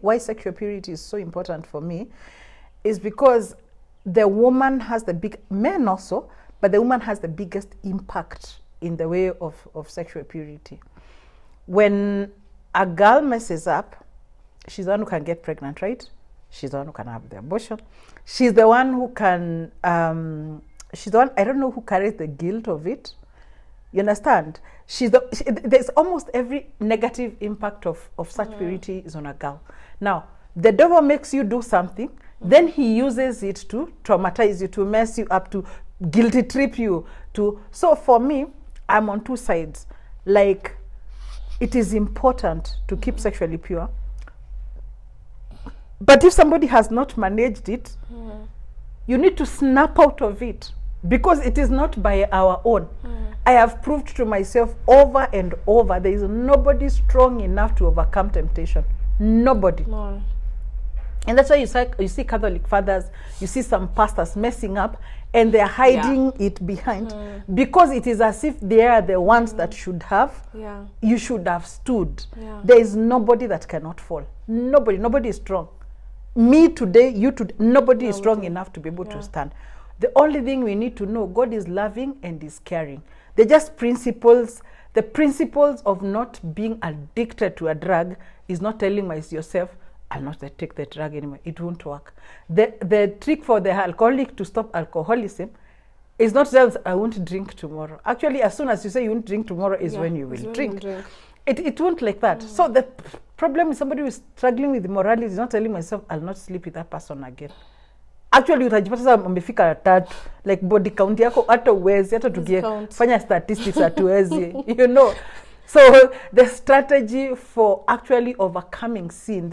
Why sexual purity is so important for me is because the woman has the men also, but the woman has the biggest impact in the way of sexual purity. When a girl messes up, she's the one who can get pregnant, right? She's the one who can have the abortion. She's the one who can, she's the one, I don't know who carries the guilt of it. You understand? There's almost every negative impact of such purity is on a girl. Now, the devil makes you do something, then he uses it to traumatize you, to mess you up, to guilty trip you. So for me, I'm on two sides. Like, it is important to keep sexually pure. But if somebody has not managed it, you need to snap out of it, because it is not by our own. I have proved to myself over and over, there is nobody strong enough to overcome temptation. Nobody. No. And that's why you see Catholic fathers, you see some pastors messing up, and they're hiding it behind, because it is as if they are the ones that should have. You should have stood. There is nobody that cannot fall. Nobody is strong. Me today, you today, nobody is strong enough to be able to stand. The only thing we need to know, God is loving and is caring. They're just principles. The principles of not being addicted to a drug is not telling yourself, I'll not take the drug anymore. It won't work. The trick for the alcoholic to stop alcoholism is not just, I won't drink tomorrow. Actually, as soon as you say you won't drink tomorrow is when you will drink. It won't like that. So the problem is somebody who is struggling with immorality is not telling myself, I'll not sleep with that person again. Actually, utajipata umefika tatu, like body count yako hata uwezi, hata tukifanya statistics hatuwezi, you know. So the strategy for actually overcoming sin,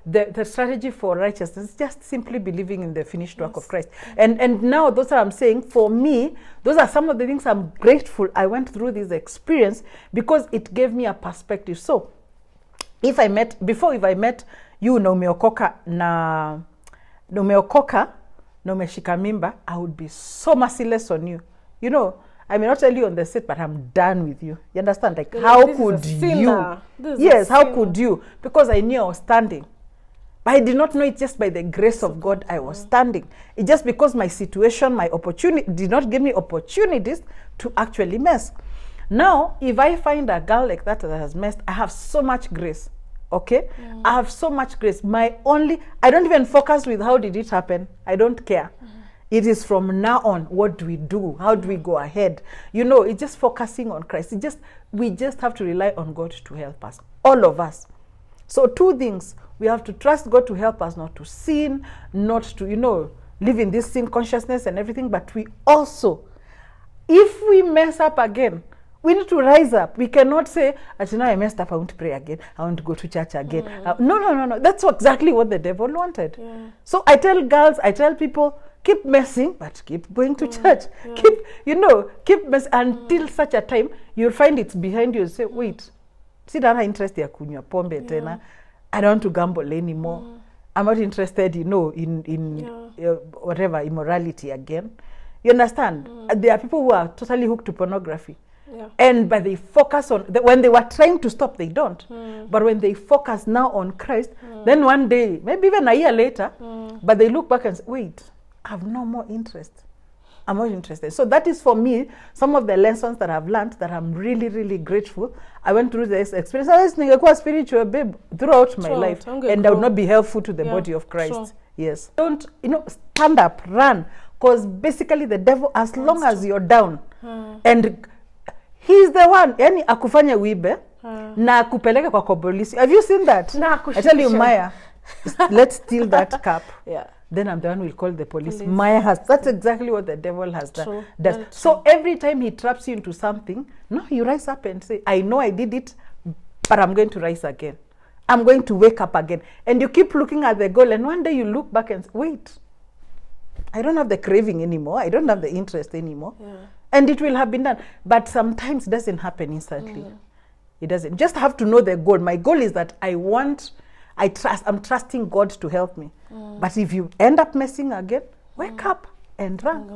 the strategy for righteousness is just simply believing in the finished work of Christ. And now those are, I'm saying, for me, those are some of the things I'm grateful I went through this experience, because it gave me a perspective. So if I met you na umeokoka na umeshika mimba, I would be so merciless on you. You know, I may not tell you on the set, but I'm done with you. You understand? Like, how could you? Yes, how could you? Because I knew I was standing. But I did not know it just by the grace of God I was standing. It's just because my situation, my opportunity, did not give me opportunities to actually mess. Now, if I find a girl like that has messed, I have so much grace. Okay? I have so much grace. I don't even focus with how did it happen. I don't care. It is from now on, what do we do? How do we go ahead? You know, it's just focusing on Christ. We just have to rely on God to help us. All of us. So two things. We have to trust God to help us not to sin, not to, live in this sin consciousness and everything. But we also, if we mess up again, we need to rise up. We cannot say, I messed up, I want to pray again. I want to go to church again. No. That's exactly what the devil wanted. So I tell girls, I tell people, keep messing, but keep going to church. Keep messing until such a time you'll find it's behind you and say, wait, see that interest ya kunywa pombe tena. I don't want to gamble anymore. I'm not interested, in whatever, immorality again. You understand? There are people who are totally hooked to pornography. But they focus on, when they were trying to stop, they don't. But when they focus now on Christ, then one day, maybe even a year later, but they look back and say, wait, I have no more interest. I'm not interested. So that is, for me, some of the lessons that I've learned that I'm really, really grateful. I went through this experience. I was a spiritual babe throughout my life, and I would not be helpful to the body of Christ. Yes. Don't, stand up, run. Because basically the devil, as long as you're down, and he's the one, yani akufanya wibe, na akupeleke kwa polisi. Have you seen that? I tell you, Maya, let's steal that cup. Then I'm the one who will call the police. Maya has, that's exactly what the devil has done. So every time he traps you into something, no, you rise up and say, I know I did it, but I'm going to rise again. I'm going to wake up again. And you keep looking at the goal, and one day you look back and say, wait, I don't have the craving anymore. I don't have the interest anymore. And it will have been done. But sometimes it doesn't happen instantly. It doesn't. Just have to know the goal. My goal is that I'm trusting God to help me. But if you end up messing again, wake up and run.